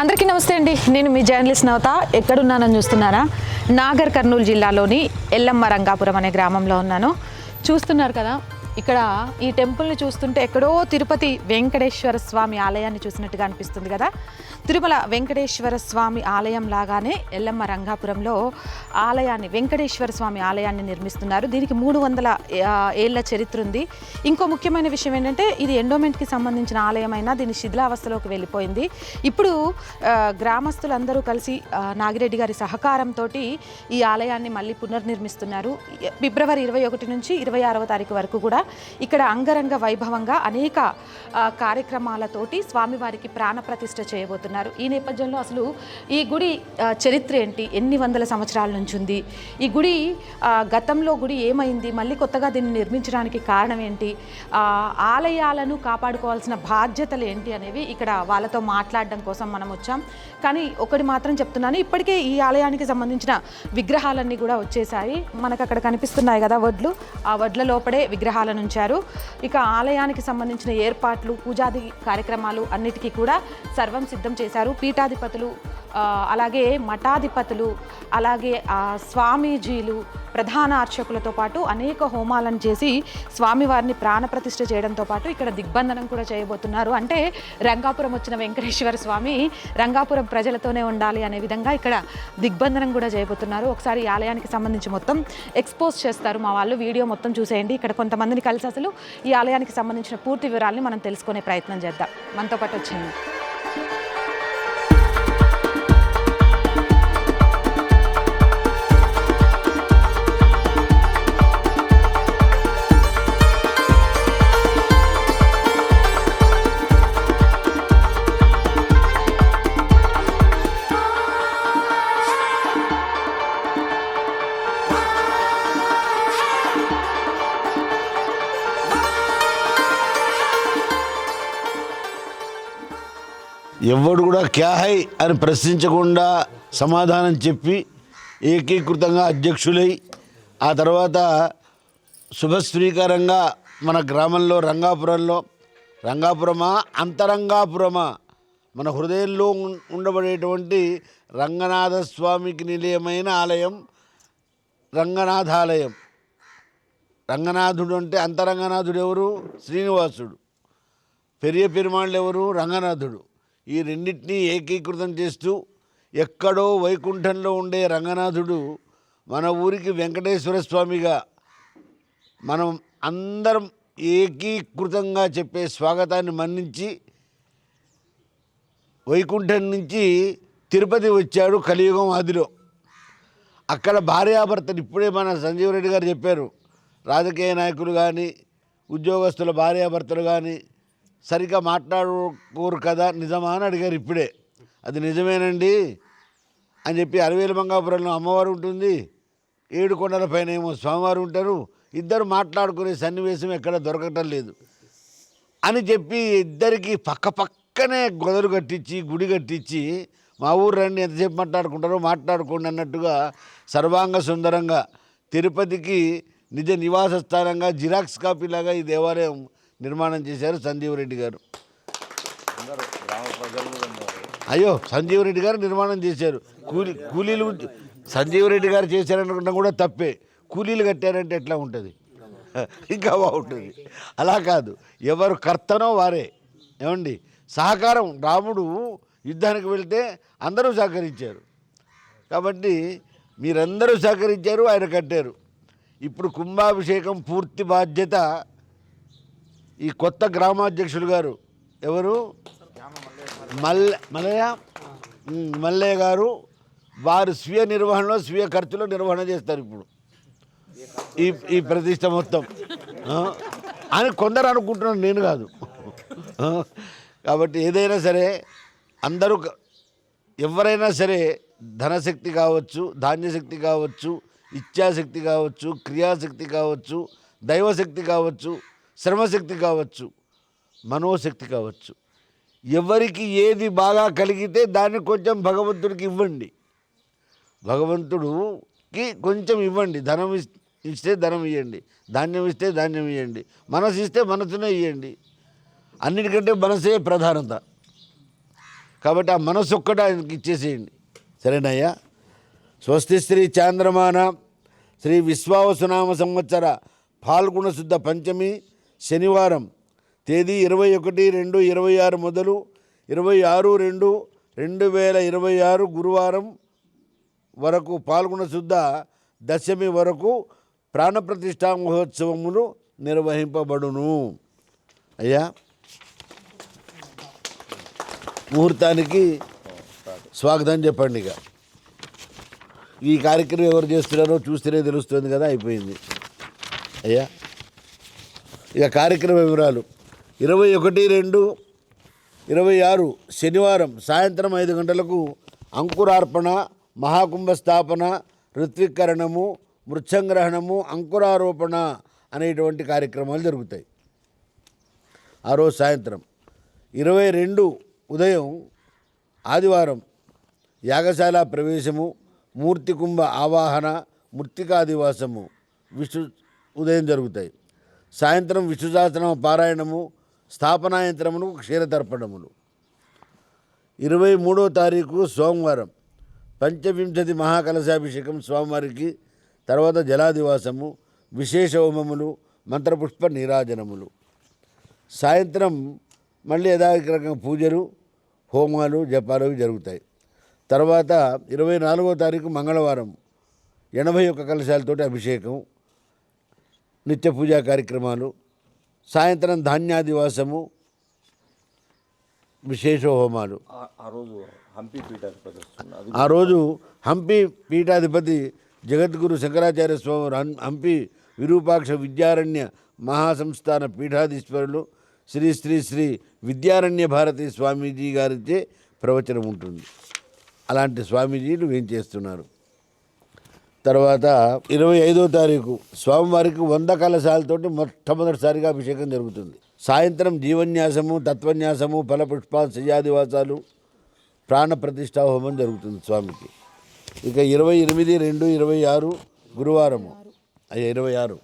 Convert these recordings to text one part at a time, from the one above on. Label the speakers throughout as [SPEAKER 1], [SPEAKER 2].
[SPEAKER 1] అందరికీ నమస్తే అండి. నేను మీ జర్నలిస్ట్ నవత. ఎక్కడున్నానని చూస్తున్నారా? నాగర్ కర్నూలు జిల్లాలోని ఎల్లమ్మ రంగాపురం అనే గ్రామంలో ఉన్నాను. చూస్తున్నారు కదా, ఇక్కడ ఈ టెంపుల్ని చూస్తుంటే ఎక్కడో తిరుపతి వెంకటేశ్వర స్వామి ఆలయాన్ని చూసినట్టుగా అనిపిస్తుంది కదా. తిరుమల వెంకటేశ్వర స్వామి ఆలయం లాగానే ఎల్లమ్మ రంగాపురంలో ఆలయాన్ని, వెంకటేశ్వర స్వామి ఆలయాన్ని నిర్మిస్తున్నారు. దీనికి 300 ఏళ్ల చరిత్ర ఉంది. ఇంకో ముఖ్యమైన విషయం ఏంటంటే, ఇది ఎండోమెంట్కి సంబంధించిన ఆలయమైనా దీని శిథిలావస్థలోకి వెళ్ళిపోయింది. ఇప్పుడు గ్రామస్తులందరూ కలిసి నాగిరెడ్డి గారి సహకారంతో ఈ ఆలయాన్ని మళ్ళీ పునర్నిర్మిస్తున్నారు. ఫిబ్రవరి 21 నుంచి 26వ తారీఖు వరకు కూడా ఇక్కడ అంగరంగ వైభవంగా అనేక కార్యక్రమాలతోటి స్వామివారికి ప్రాణప్రతిష్ఠ చేయబోతున్నారు. ఈ నేపథ్యంలో అసలు ఈ గుడి చరిత్ర ఏంటి, ఎన్ని వందల సంవత్సరాల నుంచి ఉంది, ఈ గుడి గతంలో గుడి ఏమైంది, మళ్ళీ కొత్తగా దీన్ని నిర్మించడానికి కారణం ఏంటి, ఆలయాలను కాపాడుకోవాల్సిన బాధ్యతలు ఏంటి అనేవి ఇక్కడ వాళ్ళతో మాట్లాడడం కోసం మనం వచ్చాం. కానీ ఒకటి మాత్రం చెప్తున్నాను, ఇప్పటికే ఈ ఆలయానికి సంబంధించిన విగ్రహాలన్నీ కూడా వచ్చేసాయి. మనకు అక్కడ కనిపిస్తున్నాయి కదా వడ్లు, ఆ వడ్ల లోపడే విగ్రహాలను ఉంచారు. ఇక ఆలయానికి సంబంధించిన ఏర్పాట్లు, పూజాది కార్యక్రమాలు అన్నిటికీ కూడా సర్వం సిద్ధం చేశారు. పీఠాధిపతులు, అలాగే మఠాధిపతులు, అలాగే స్వామీజీలు, ప్రధాన అర్చకులతో పాటు అనేక హోమాలను చేసి స్వామివారిని ప్రాణప్రతిష్ఠ చేయడంతో పాటు ఇక్కడ దిగ్బంధనం కూడా చేయబోతున్నారు. అంటే రంగాపురం వచ్చిన వెంకటేశ్వర స్వామి రంగాపురం ప్రజలతోనే ఉండాలి అనే విధంగా ఇక్కడ దిగ్బంధనం కూడా చేయబోతున్నారు. ఒకసారి ఈ ఆలయానికి సంబంధించి మొత్తం ఎక్స్పోజ్ చేస్తారు మా వాళ్ళు. వీడియో మొత్తం చూసేయండి. ఇక్కడ కొంతమందిని కలిసి అసలు ఈ ఆలయానికి సంబంధించిన పూర్తి వివరాలని మనం తెలుసుకునే ప్రయత్నం చేద్దాం. మనతో పాటు వచ్చింది
[SPEAKER 2] ఎవడు కూడా క్యా హై అని ప్రశ్నించకుండా సమాధానం చెప్పి ఏకీకృతంగా అధ్యక్షులై, ఆ తర్వాత శుభస్వీకారంగా మన గ్రామంలో రంగాపురమా అంతరంగాపురమా మన హృదయంలో ఉండబడేటువంటి రంగనాథ స్వామికి నిలయమైన ఆలయం రంగనాథాలయం. రంగనాథుడు అంటే అంతరంగనాథుడు ఎవరు? శ్రీనివాసుడు. పెరియ పెరుమాళ్ళు ఎవరు? రంగనాథుడు. ఈ రెండింటినీ ఏకీకృతం చేస్తూ ఎక్కడో వైకుంఠంలో ఉండే రంగనాథుడు మన ఊరికి వెంకటేశ్వర స్వామిగా మనం అందరం ఏకీకృతంగా చెప్పే స్వాగతాన్ని మన్నించి వైకుంఠం నుంచి తిరుపతి వచ్చాడు కలియుగం ఆదిలో. అక్కడ భార్యాభర్తలు, ఇప్పుడే మన సంజీవ్ రెడ్డి గారు చెప్పారు, రాజకీయ నాయకులు కానీ ఉద్యోగస్తుల భార్యాభర్తలు కానీ సరిగ్గా మాట్లాడుకోరు కదా, నిజమా అని అడిగారు. ఇప్పుడే అది నిజమేనండి అని చెప్పి, అరవేలు మంగాపురంలో అమ్మవారు ఉంటుంది, 7 కొండల పైన ఏమో స్వామివారు ఉంటారు, ఇద్దరు మాట్లాడుకునే సన్నివేశం ఎక్కడ దొరకటం లేదు అని చెప్పి ఇద్దరికి పక్కనే గొదలు కట్టించి గుడి కట్టించి, మా ఊరు రండి ఎంతసేపు మాట్లాడుకుంటారో మాట్లాడుకోండి అన్నట్టుగా సర్వాంగ సుందరంగా తిరుపతికి నిజ నివాస స్థానంగా జిరాక్స్ కాపీలాగా ఈ దేవాలయం నిర్మాణం చేశారు సంజీవ్ రెడ్డి గారు. అయ్యో, సంజీవ్ రెడ్డి గారు నిర్మాణం చేశారు. కూలీలు సంజీవ్ రెడ్డి గారు చేశారనుకున్నా కూడా తప్పే. కూలీలు కట్టారంటే ఎట్లా ఉంటుంది? ఇంకా బాగుంటుంది. అలా కాదు, ఎవరు కర్తనో వారే. ఏమండి, సహకారం. రాముడు యుద్ధానికి వెళ్తే అందరూ సహకరించారు కాబట్టి మీరందరూ సహకరించారు, ఆయన కట్టారు. ఇప్పుడు కుంభాభిషేకం పూర్తి బాధ్యత ఈ కొత్త గ్రామాధ్యక్షులు గారు ఎవరు? మల్లయ్య గారు. వారు స్వీయ నిర్వహణలో, స్వీయ ఖర్చులో నిర్వహణ చేస్తారు ఇప్పుడు ఈ ప్రతిష్ట మొత్తం అని కొందరు అనుకుంటున్నాను, నేను కాదు. కాబట్టి ఏదైనా సరే అందరూ ఎవరైనా సరే ధనశక్తి కావచ్చు, ధాన్యశక్తి కావచ్చు, ఇచ్ఛాశక్తి కావచ్చు, క్రియాశక్తి కావచ్చు, దైవశక్తి కావచ్చు, శ్రమశక్తి కావచ్చు, మనోశక్తి కావచ్చు, ఎవరికి ఏది బాగా కలిగితే దాన్ని కొంచెం భగవంతుడికి ఇవ్వండి. భగవంతుడికి కొంచెం ఇవ్వండి. ధనం ఇస్తే ధనం ఇవ్వండి, ధాన్యం ఇస్తే ధాన్యం ఇవ్వండి, మనసు ఇస్తే మనసునే ఇవ్వండి. అన్నిటికంటే మనసే ప్రధానత. కాబట్టి ఆ మనసు ఒక్కటి ఆయనకి ఇచ్చేసేయండి. సరేనయ్యా. స్వస్తి శ్రీ చాంద్రమాన శ్రీ విశ్వావసునామ సంవత్సర ఫాల్గుణ శుద్ధ పంచమి శనివారం తేదీ 21/2/26 మొదలు 26/2/2026 గురువారం వరకు పాల్గొన శుద్ధ దశమి వరకు ప్రాణప్రతిష్ఠా మహోత్సవములు నిర్వహింపబడును. అయ్యా, ముహూర్తానికి స్వాగతం చెప్పండి. ఇక ఈ కార్యక్రమం ఎవరు చేస్తున్నారో చూస్తేనే తెలుస్తుంది కదా. అయిపోయింది అయ్యా. ఇక కార్యక్రమ వివరాలు 21/2/26 శనివారం సాయంత్రం 5 గంటలకు అంకురార్పణ, మహాకుంభ స్థాపన, ఋత్వికరణము, మృత్సంగ్రహణము, అంకురారోపణ అనేటువంటి కార్యక్రమాలు జరుగుతాయి. ఆ రోజు సాయంత్రం 22 ఉదయం ఆదివారం యాగశాల ప్రవేశము, మూర్తి కుంభ ఆవాహన, మృత్తికాదివాసము ఉదయం జరుగుతాయి. సాయంత్రం విష్ణు సహస్రనామ పారాయణము, స్థాపనాయంత్రమును, క్షీరతర్పణములు. 23వ తారీఖు సోమవారం పంచవింశతి మహాకలశాభిషేకం స్వామివారికి, తర్వాత జలాదివాసము, విశేష హోమములు, మంత్రపుష్ప నీరాజనములు. సాయంత్రం మళ్ళీ యథాక్రమంగా పూజలు, హోమాలు, జపాలు జరుగుతాయి. తర్వాత 24వ తారీఖు మంగళవారం 81 కలశాలతోటి అభిషేకం, నిత్య పూజా కార్యక్రమాలు. సాయంత్రం ధాన్యాదివాసము, విశేష హోమాలు. ఆ రోజు హంపి పీఠాధిపతి జగద్గురు శంకరాచార్య స్వామి హంపి విరూపాక్ష విద్యారణ్య మహాసంస్థాన పీఠాధీశ్వరులు శ్రీ శ్రీ శ్రీ విద్యారణ్య భారతి స్వామీజీ గారిచే ప్రవచనం ఉంటుంది. అలాంటి స్వామీజీలు వేంచేస్తున్నారు. తర్వాత 25వ తారీఖు స్వామివారికి 100 కలశాలతోటి మొట్టమొదటిసారిగా అభిషేకం జరుగుతుంది. సాయంత్రం జీవన్యాసము, తత్వన్యాసము, ఫలపుష్ప శయ్యాదివాసాలు, ప్రాణప్రతిష్ఠా హోమం జరుగుతుంది స్వామికి. ఇక 28/2/26 గురువారము 26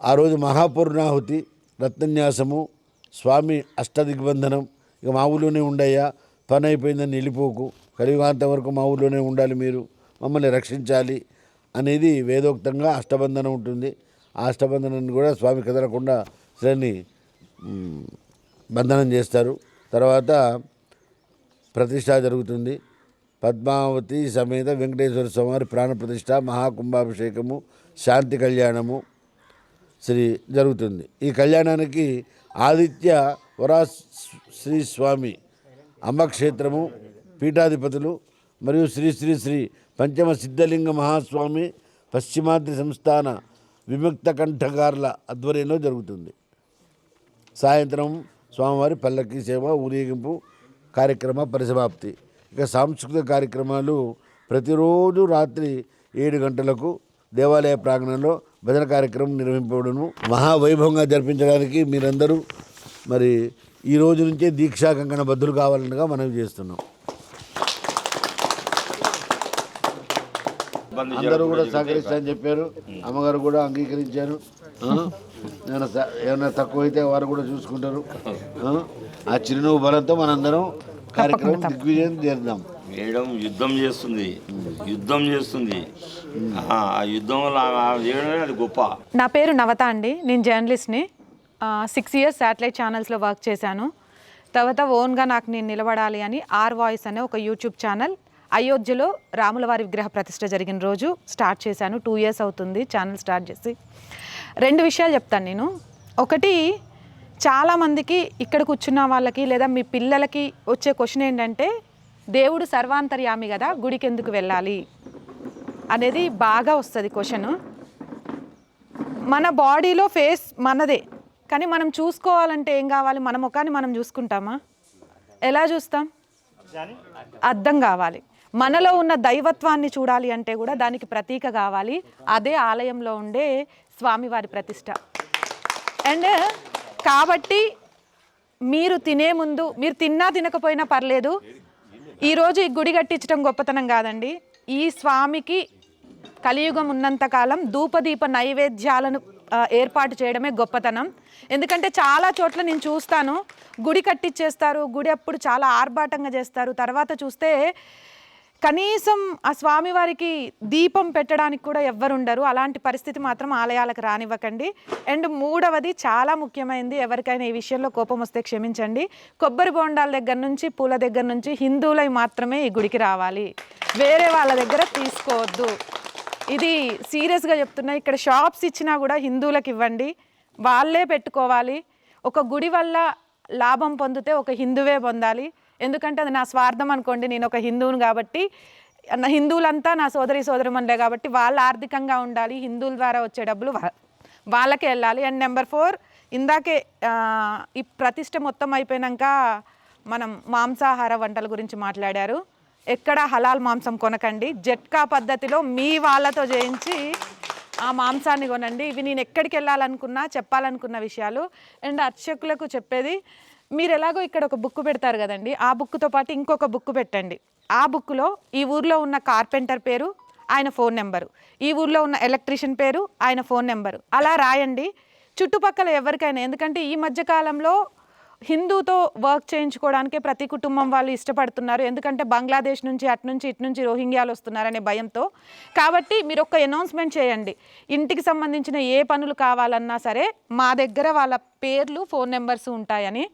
[SPEAKER 2] ఆ రోజు మహాపూర్ణాహుతి, రత్నన్యాసము, స్వామి అష్టదిగ్బంధనం. ఇక మా ఊళ్ళోనే ఉండయ్యా, పని అయిపోయిందని వెళ్ళిపోకు, కలియుగాంతం వరకు మా ఊళ్ళోనే ఉండాలి, మీరు మమ్మల్ని రక్షించాలి అనేది వేదోక్తంగా అష్టబంధనం ఉంటుంది. ఆ అష్టబంధనాన్ని కూడా స్వామి కదలకుండా శ్రేణి బంధనం చేస్తారు. తర్వాత ప్రతిష్ట జరుగుతుంది. పద్మావతి సమేత వెంకటేశ్వర స్వామి ప్రాణప్రతిష్ఠ, మహాకుంభాభిషేకము, శాంతి కళ్యాణము జరుగుతుంది. ఈ కళ్యాణానికి ఆదిత్య వరాశ్రీ స్వామి అమ్మక్షేత్రము పీఠాధిపతులు మరియు శ్రీ శ్రీ శ్రీ పంచమ సిద్ధలింగ మహాస్వామి పశ్చిమాద్రి సంస్థాన విముక్త కంఠగార్ల ఆధ్వర్యంలో జరుగుతుంది. సాయంత్రం స్వామివారి పల్లకి సేవ, ఊరేగింపు కార్యక్రమ పరిసమాప్తి. ఇక సాంస్కృతిక కార్యక్రమాలు ప్రతిరోజు రాత్రి 7 గంటలకు దేవాలయ ప్రాంగణంలో భజన కార్యక్రమం నిర్వహింపబడును. మహావైభవంగా జరిపించడానికి మీరందరూ మరి ఈ రోజు నుంచే దీక్షా కంకణ బద్దులు కావాలనగా మనం చేస్తున్నాం. అందరూ కూడా సహకరిస్తారని చెప్పారు. అమ్మగారు కూడా అంగీకరించారు. ఏమైనా తక్కువైతే వారు కూడా చూసుకుంటారు. ఆ చిరునవ్వు బలంతో మనందరం కార్యక్రమం దిగ్విజయం చేద్దాం.
[SPEAKER 3] వేయడం యుద్ధం చేస్తుంది. ఆ యుద్ధంలో అది గొప్ప.
[SPEAKER 1] నా పేరు నవత అండి. నేను జర్నలిస్ట్ని. 6 ఇయర్స్ శాటిలైట్ ఛానల్స్లో వర్క్ చేశాను. తర్వాత ఓన్గా నాకు నేను నిలబడాలి అని వాయిస్ అనే ఒక యూట్యూబ్ ఛానల్ అయోధ్యలో రాములవారి విగ్రహ ప్రతిష్ఠ జరిగిన రోజు స్టార్ట్ చేశాను. 2 ఇయర్స్ అవుతుంది ఛానల్ స్టార్ట్ చేసి. 2 విషయాలు చెప్తాను నేను. ఒకటి, చాలామందికి ఇక్కడ కూర్చున్న వాళ్ళకి లేదా మీ పిల్లలకి వచ్చే క్వశ్చన్ ఏంటంటే, దేవుడు సర్వాంతర్యామి కదా, గుడికి ఎందుకు వెళ్ళాలి అనేది బాగా వస్తుంది క్వశ్చన్. మన బాడీలో ఫేస్ మనదే, కానీ మనం చూసుకోవాలంటే ఏం కావాలి? మన ముఖాన్ని మనం చూసుకుంటామా? ఎలా చూస్తాం? అర్థం కావాలి. మనలో ఉన్న దైవత్వాన్ని చూడాలి అంటే కూడా దానికి ప్రతీక కావాలి. అదే ఆలయంలో ఉండే స్వామివారి ప్రతిష్ట. అండ్ కాబట్టి మీరు తినే ముందు, మీరు తిన్నా తినకపోయినా పర్లేదు, ఈరోజు ఈ గుడి కట్టించడం గొప్పతనం కాదండి. ఈ స్వామికి కలియుగం ఉన్నంతకాలం ధూపదీప నైవేద్యాలను ఏర్పాటు చేయడమే గొప్పతనం. ఎందుకంటే చాలా చోట్ల నేను చూస్తాను, గుడి కట్టించేస్తారు, గుడి అప్పుడు చాలా ఆర్భాటంగా చేస్తారు, తర్వాత చూస్తే కనీసం ఆ స్వామివారికి దీపం పెట్టడానికి కూడా ఎవ్వరు ఉండరు. అలాంటి పరిస్థితి మాత్రం ఆలయాలకు రానివ్వకండి. అండ్ మూడవది చాలా ముఖ్యమైనది, ఎవరికైనా ఈ విషయంలో కోపం వస్తే క్షమించండి, కొబ్బరి బోండాల దగ్గర నుంచి పూల దగ్గర నుంచి హిందువులై మాత్రమే ఈ గుడికి రావాలి, వేరే వాళ్ళ దగ్గర తీసుకోవద్దు. ఇది సీరియస్గా చెప్తున్నా. ఇక్కడ షాప్స్ ఇచ్చినా కూడా హిందువులకు ఇవ్వండి, వాళ్ళే పెట్టుకోవాలి. ఒక గుడి వల్ల లాభం పొందితే ఒక హిందువే పొందాలి. ఎందుకంటే అది నా స్వార్థం అనుకోండి, నేను ఒక హిందువును కాబట్టి, హిందువులంతా నా సోదరిమణులే కాబట్టి వాళ్ళు ఆర్థికంగా ఉండాలి, హిందువుల ద్వారా వచ్చే డబ్బులు వాళ్ళకే వెళ్ళాలి. అండ్ నెంబర్ 4, ఇందాకే ఈ ప్రతిష్ట మొత్తం అయిపోయాక మనం మాంసాహార వంటల గురించి మాట్లాడారు. ఎక్కడ హలాల్ మాంసం కొనకండి, జట్కా పద్ధతిలో మీ వాళ్ళతో చేయించి ఆ మాంసాన్ని కొనండి. ఇవి నేను ఎక్కడికి వెళ్ళాలనుకున్నా చెప్పాలనుకున్న విషయాలు. అండ్ అర్చకులకు చెప్పేది, మీరు ఎలాగో ఇక్కడ ఒక బుక్ పెడతారు కదండి, ఆ బుక్తో పాటు ఇంకొక బుక్ పెట్టండి. ఆ బుక్లో ఈ ఊర్లో ఉన్న కార్పెంటర్ పేరు, ఆయన ఫోన్ నెంబరు, ఈ ఊర్లో ఉన్న ఎలక్ట్రీషియన్ పేరు, ఆయన ఫోన్ నెంబరు, అలా రాయండి. చుట్టుపక్కల ఎవరికైనా, ఎందుకంటే ఈ మధ్యకాలంలో హిందూతో వర్క్ చేయించుకోవడానికే ప్రతి కుటుంబం వాళ్ళు ఇష్టపడుతున్నారు. ఎందుకంటే బంగ్లాదేశ్ నుంచి ఇటు నుంచి రోహింగ్యాలు వస్తున్నారనే భయంతో. కాబట్టి మీరు ఒక అనౌన్స్మెంట్ చేయండి, ఇంటికి సంబంధించిన ఏ పనులు కావాలన్నా సరే మా దగ్గర వాళ్ళ పేర్లు ఫోన్ నెంబర్స్ ఉంటాయని.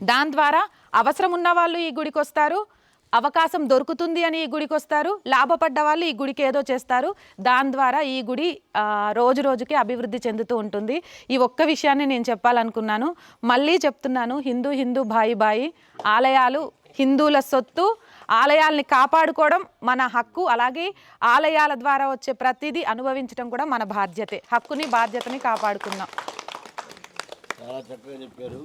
[SPEAKER 1] దాని ద్వారా అవసరం ఉన్న వాళ్ళు ఈ గుడికి వస్తారు, అవకాశం దొరుకుతుంది అని ఈ గుడికి వస్తారు, లాభపడ్డ వాళ్ళు ఈ గుడికి ఏదో చేస్తారు. దాని ద్వారా ఈ గుడి రోజు రోజుకి అభివృద్ధి చెందుతూ ఉంటుంది. ఈ ఒక్క విషయాన్ని నేను చెప్పాలనుకున్నాను. మళ్ళీ చెప్తున్నాను, హిందూ బాయి. ఆలయాలు హిందువుల సొత్తు, ఆలయాల్ని కాపాడుకోవడం మన హక్కు. అలాగే ఆలయాల ద్వారా వచ్చే ప్రతిదీ అనుభవించడం కూడా మన బాధ్యతే. హక్కుని బాధ్యతని కాపాడుకుందాం.
[SPEAKER 2] చాలా చక్కగా చెప్పారు.